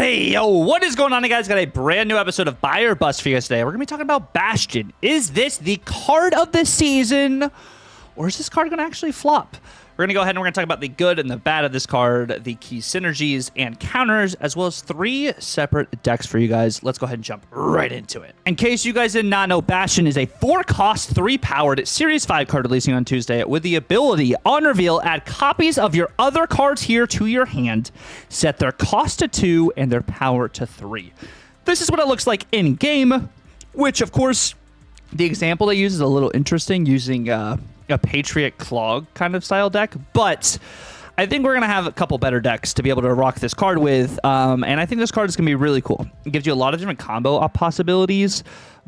Hey, yo, what is going on, guys? Got a brand new episode of Buy or Bust for you guys today. We're going to be talking about Bastion. Is this the card of the season, or is this card going to actually flop? We're going to go ahead and we're going to talk about the good and the bad of this card, the key synergies and counters, as well as 3 separate decks for you guys. Let's go ahead and jump right into it. In case you guys did not know, Bastion is a 4-cost, 3-powered Series 5 card releasing on Tuesday with the ability, on reveal, add copies of your other cards here to your hand, set their cost to 2 and their power to 3. This is what it looks like in-game, which, of course, the example they use is a little interesting, using a Patriot Clog kind of style deck, but I think we're going to have a couple better decks to be able to rock this card with, and I think this card is going to be really cool. It gives you a lot of different combo possibilities,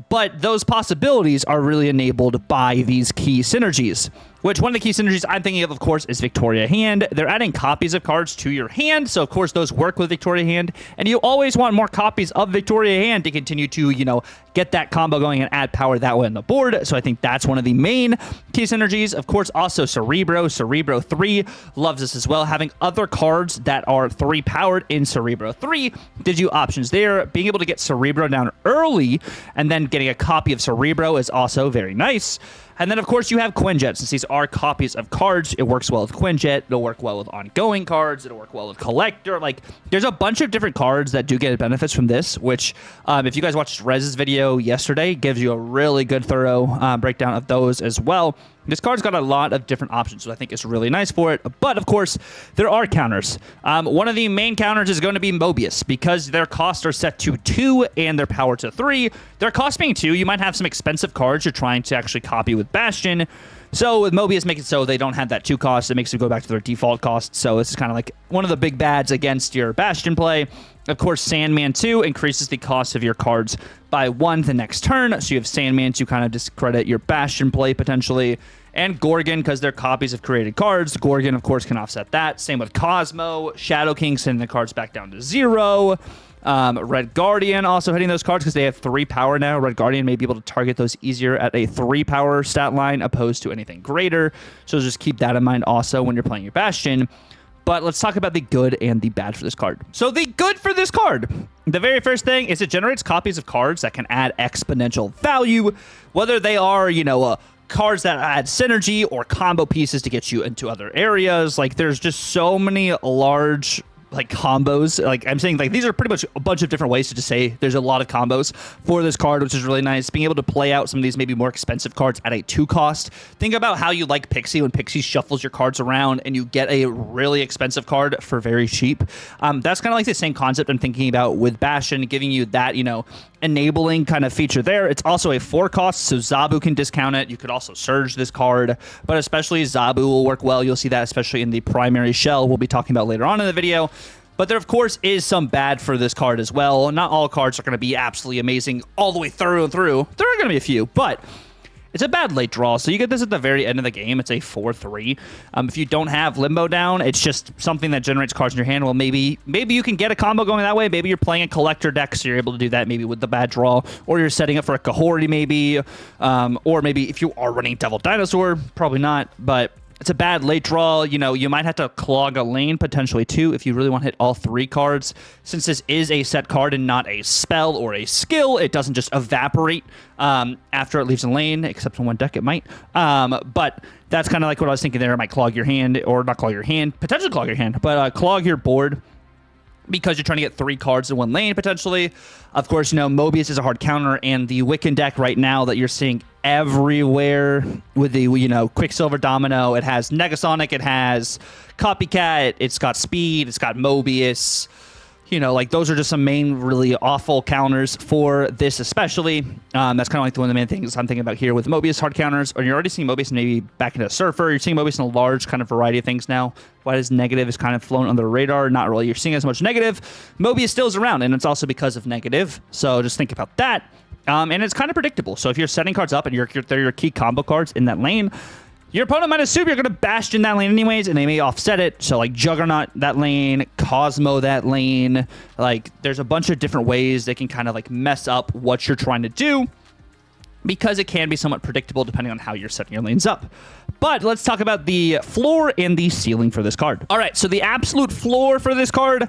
but those possibilities are really enabled by these key synergies, which one of the key synergies I'm thinking of course, is Victoria Hand. They're adding copies of cards to your hand, so of course those work with Victoria Hand, and you always want more copies of Victoria Hand to continue to, you know, get that combo going and add power that way on the board. So I think that's one of the main key synergies. Of course, also Cerebro 3 loves this as well. Having other cards that are 3 powered in Cerebro 3 gives you options there. Being able to get Cerebro down early and then getting a copy of Cerebro is also very nice. And then, of course, you have Quinjet. Since these are copies of cards, it works well with Quinjet. It'll work well with ongoing cards. It'll work well with Collector. Like, there's a bunch of different cards that do get benefits from this, which, if you guys watched Rez's video yesterday, gives you a really good, thorough breakdown of those as well. This card's got a lot of different options, so I think it's really nice for it. But, of course, there are counters. One of the main counters is going to be Mobius, because their costs are set to 2 and their power to 3. Their cost being 2, you might have some expensive cards you're trying to actually copy with Bastion. So with Mobius, make it so they don't have that 2 cost. It makes them go back to their default cost. So this is kind of like one of the big bads against your Bastion play. Of course, Sandman 2 increases the cost of your cards by 1 the next turn. So you have Sandman to kind of discredit your Bastion play potentially. And Gorgon, because they're copies of created cards. Gorgon, of course, can offset that. Same with Cosmo. Shadow King sending the cards back down to 0. Red Guardian also hitting those cards because they have 3 power now. Red Guardian may be able to target those easier at a 3 power stat line opposed to anything greater. So just keep that in mind also when you're playing your Bastion. But let's talk about the good and the bad for this card. So the good for this card, the very first thing is it generates copies of cards that can add exponential value, whether they are, you know, cards that add synergy or combo pieces to get you into other areas. Like, there's just so many large like combos. Like I'm saying, like these are pretty much a bunch of different ways to just say there's a lot of combos for this card, which is really nice. Being able to play out some of these maybe more expensive cards at a 2 cost. Think about how you like Pixie when Pixie shuffles your cards around and you get a really expensive card for very cheap. That's kind of like the same concept I'm thinking about with Bastion, giving you that, you know, enabling kind of feature there. It's also a 4 cost, so Zabu can discount it. You could also surge this card, but especially Zabu will work well. You'll see that especially in the primary shell we'll be talking about later on in the video. But there, of course, is some bad for this card as well. Not all cards are going to be absolutely amazing all the way through and through. There are going to be a few, but it's a bad late draw. So you get this at the very end of the game. It's a 4-3. If you don't have Limbo down, it's just something that generates cards in your hand. Well, maybe you can get a combo going that way. Maybe you're playing a collector deck, so you're able to do that maybe with the bad draw. Or you're setting up for a Kahori maybe. Or maybe if you are running Devil Dinosaur, probably not. But it's a bad late draw. You know, you might have to clog a lane potentially too if you really want to hit all 3 cards. Since this is a set card and not a spell or a skill, it doesn't just evaporate after it leaves a lane, except in one deck it might. But that's kind of like what I was thinking there. It might clog your hand, or not clog your hand, potentially clog your hand, but clog your board, because you're trying to get 3 cards in one lane, potentially. Of course, you know, Mobius is a hard counter, and the Wiccan deck right now that you're seeing everywhere with the, you know, Quicksilver Domino, it has Negasonic, it has Copycat, it's got Speed, it's got Mobius. You know, like, those are just some main really awful counters for this especially. That's kind of like one of the main things I'm thinking about here with Mobius hard counters. Or you're already seeing Mobius maybe back into Surfer. You're seeing Mobius in a large kind of variety of things now. Why does negative is kind of flown under the radar? Not really. You're seeing as much negative. Mobius still is around, and it's also because of negative. So just think about that. And it's kind of predictable. So if you're setting cards up and they're your key combo cards in that lane, your opponent might assume you're going to Bastion that lane anyways, and they may offset it. So, like, Juggernaut that lane, Cosmo that lane. Like, there's a bunch of different ways they can kind of, like, mess up what you're trying to do, because it can be somewhat predictable depending on how you're setting your lanes up. But let's talk about the floor and the ceiling for this card. All right, so the absolute floor for this card,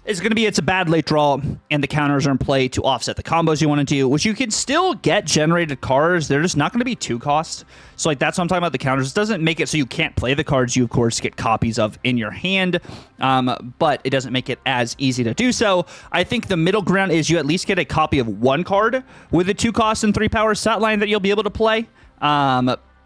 is going to be it's a bad late draw, and the counters are in play to offset the combos you want to do, which you can still get generated cards. They're just not going to be 2 cost. So like that's what I'm talking about. The counters, it doesn't make it so you can't play the cards you of course get copies of in your hand, but it doesn't make it as easy to do so. I think the middle ground is you at least get a copy of 1 card with a 2 cost and 3 power set line that you'll be able to play.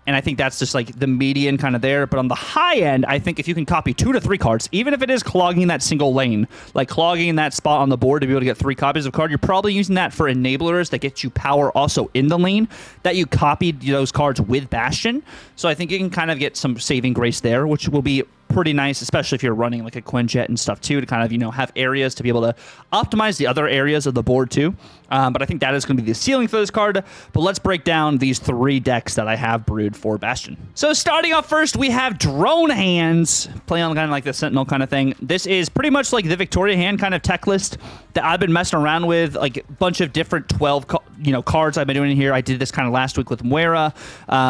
And I think that's just like the median kind of there. But on the high end, I think if you can copy 2 to 3 cards, even if it is clogging that single lane, like clogging that spot on the board to be able to get 3 copies of card, you're probably using that for enablers that get you power also in the lane that you copied those cards with Bastion. So I think you can kind of get some saving grace there, which will be pretty nice, especially if you're running like a Quinjet and stuff too, to kind of, have areas to be able to optimize the other areas of the board too. But I think that is going to be the ceiling for this card. But let's break down these 3 decks that I have brewed for Bastion. So starting off first, we have Drone Hands, playing on kind of like the Sentinel kind of thing. This is pretty much like the Victoria Hand kind of tech list that I've been messing around with, like a bunch of different 12 cards I've been doing here. I did this kind of last week with Moira,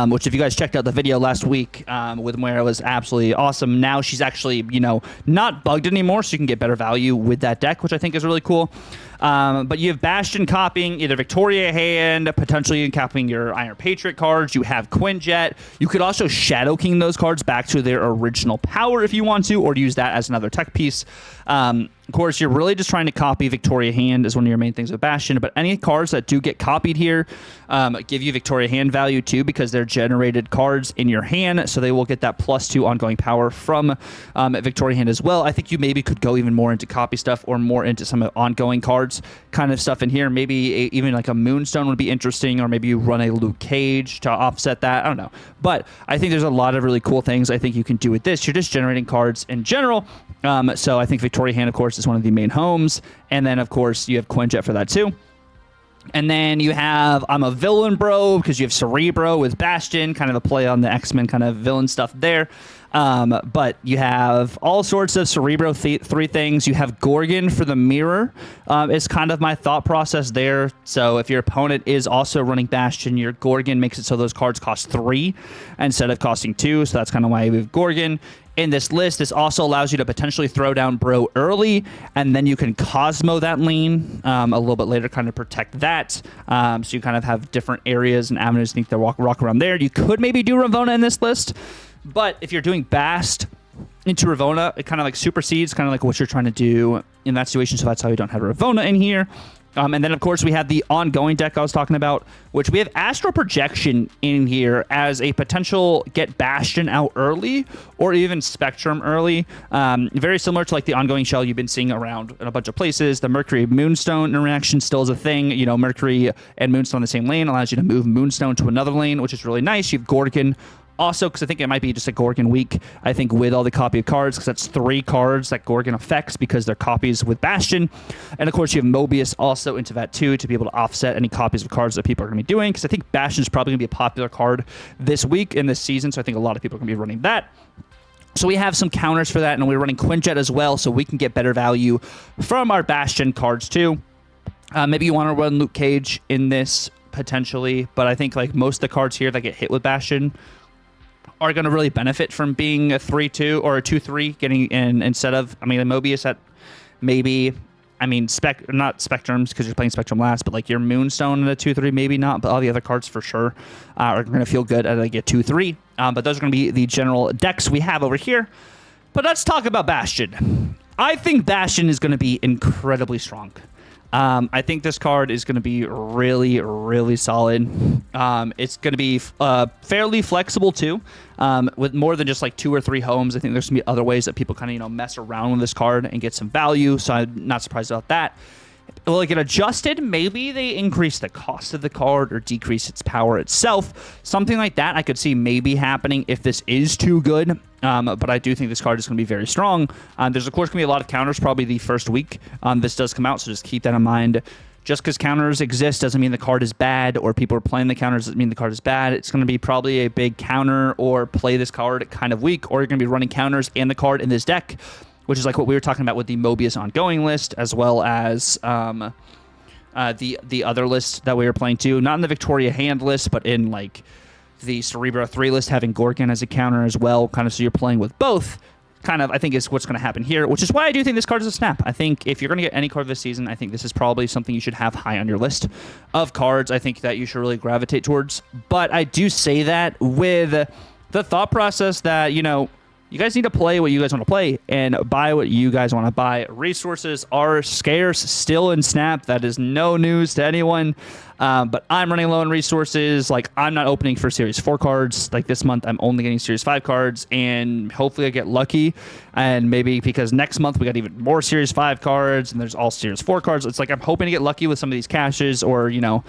which if you guys checked out the video last week with Moira was absolutely awesome. Now she's actually, not bugged anymore, so you can get better value with that deck, which I think is really cool. But you have Bastion copying either Victoria Hand, potentially copying your Iron Patriot cards. You have Quinjet. You could also Shadow King those cards back to their original power if you want to, or use that as another tech piece. Of course, you're really just trying to copy Victoria Hand as one of your main things with Bastion, but any cards that do get copied here give you Victoria Hand value too, because they're generated cards in your hand, so they will get that +2 ongoing power from Victoria Hand as well. I think you maybe could go even more into copy stuff or more into some ongoing cards kind of stuff in here. Maybe even like a Moonstone would be interesting, or maybe you run a Luke Cage to offset that. I don't know. But I think there's a lot of really cool things I think you can do with this. You're just generating cards in general. So I think Victoria Hand, of course, is one of the main homes. And then, of course, you have Quinjet for that too. And then you have I'm a Villain Bro, because you have Cerebro with Bastion, kind of a play on the X-Men kind of villain stuff there. But you have all sorts of Cerebro 3 things. You have Gorgon for the Mirror is kind of my thought process there. So if your opponent is also running Bastion, your Gorgon makes it so those cards cost 3 instead of costing 2. So that's kind of why we have Gorgon in this list. This also allows you to potentially throw down Bro early, and then you can Cosmo that lane a little bit later, kind of protect that. So you kind of have different areas and avenues to walk around there. You could maybe do Ravonna in this list, but if you're doing Bast into Ravonna, it kind of like supersedes kind of like what you're trying to do in that situation. So that's how you don't have Ravonna in here. And then, of course, we have the ongoing deck I was talking about, which we have Astral Projection in here as a potential get Bastion out early or even Spectrum early. Very similar to like the ongoing shell you've been seeing around in a bunch of places. The Mercury Moonstone interaction still is a thing. Mercury and Moonstone on the same lane allows you to move Moonstone to another lane, which is really nice. You have Gorgon also, because I think it might be just a Gorgon week, I think, with all the copy of cards, because that's 3 cards that Gorgon affects because they're copies with Bastion. And, of course, you have Mobius also into that, too, to be able to offset any copies of cards that people are going to be doing, because I think Bastion is probably going to be a popular card this week in this season, so I think a lot of people are going to be running that. So we have some counters for that, and we're running Quinjet as well, so we can get better value from our Bastion cards, too. Maybe you want to run Luke Cage in this, potentially, but I think like most of the cards here that get hit with Bastion are going to really benefit from being a 3-2 or a 2-3 getting in instead of, Mobius at maybe, not Spectrums because you're playing Spectrum last, but like your Moonstone at a 2-3, maybe not, but all the other cards for sure are going to feel good at like a 2-3. But those are going to be the general decks we have over here. But let's talk about Bastion. I think Bastion is going to be incredibly strong. I think this card is going to be really, really solid. It's going to be fairly flexible too, with more than just like 2 or 3 homes. I think there's going to be other ways that people kind of mess around with this card and get some value. So I'm not surprised about that. Will it get adjusted? Maybe they increase the cost of the card or decrease its power itself. Something like that I could see maybe happening if this is too good. But I do think this card is going to be very strong. There's, of course, going to be a lot of counters probably the first week this does come out, so just keep that in mind. Just because counters exist doesn't mean the card is bad, or people are playing the counters doesn't mean the card is bad. It's going to be probably a big counter or play this card kind of week, or you're going to be running counters and the card in this deck, which is like what we were talking about with the Mobius ongoing list, as well as the other list that we were playing too. Not in the Victoria Hand list, but in like the Cerebro 3 list, having Gorgon as a counter as well, kind of so you're playing with both. kind of, I think, is what's going to happen here, which is why I do think this card is a snap. I think if you're going to get any card this season, I think this is probably something you should have high on your list of cards. I think that you should really gravitate towards. But I do say that with the thought process that, you know, you guys need to play what you guys want to play and buy what you guys want to buy. Resources are scarce still in Snap. That is no news to anyone. But I'm running low on resources. Like, I'm not opening for Series 4 cards. Like, this month, I'm only getting Series 5 cards. And hopefully I get lucky. And maybe because next month we got even more Series 5 cards. And there's all Series 4 cards. It's like I'm hoping to get lucky with some of these caches or, you know,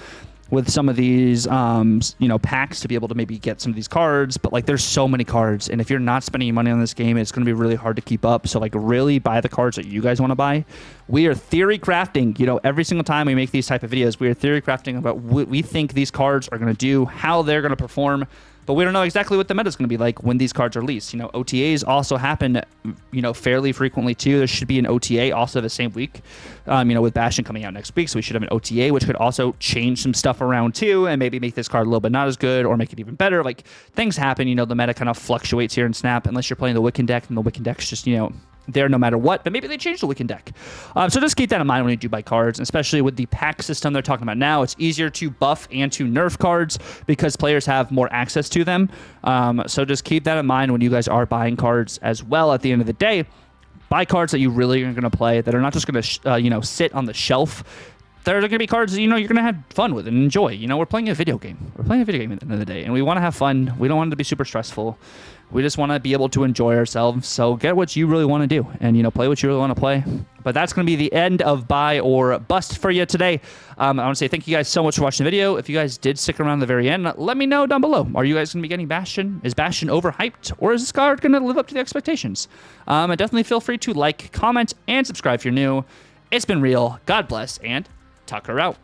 with some of these, you know, packs to be able to maybe get some of these cards. But, like, there's so many cards. And if you're not spending your money on this game, it's going to be really hard to keep up. So, like, really buy the cards that you guys want to buy. We are theory crafting, you know, every single time we make these type of videos, we are theory crafting about what we think these cards are going to do, how they're going to perform. But we don't know exactly what the meta is going to be like when these cards are released. You know, OTAs also happen, you know, fairly frequently too. There should be an OTA also the same week, you know, with Bastion coming out next week. So we should have an OTA, which could also change some stuff around too and maybe make this card a little bit not as good or make it even better. Like, things happen, you know, the meta kind of fluctuates here in Snap unless you're playing the Wiccan deck, and the Wiccan deck's just, you know, there no matter what, but maybe they changed the Wiccan deck. So just keep that in mind when you do buy cards, especially with the pack system they're talking about now. It's easier to buff and to nerf cards because players have more access to them. So just keep that in mind when you guys are buying cards as well. At the end of the day, buy cards that you really are going to play, that are not just going to, you know, sit on the shelf. They're going to be cards that, you know, you're going to have fun with and enjoy. You know, we're playing a video game. We're playing a video game at the end of the day, and we want to have fun. We don't want it to be super stressful. We just want to be able to enjoy ourselves. So get what you really want to do and, you know, play what you really want to play. But that's going to be the end of buy or bust for you today. I want to say thank you guys so much for watching the video. If you guys did stick around to the very end, let me know down below. Are you guys going to be getting Bastion? Is Bastion overhyped? Or is this card going to live up to the expectations? And definitely feel free to like, comment, and subscribe if you're new. It's been real. God bless, and Tucker out.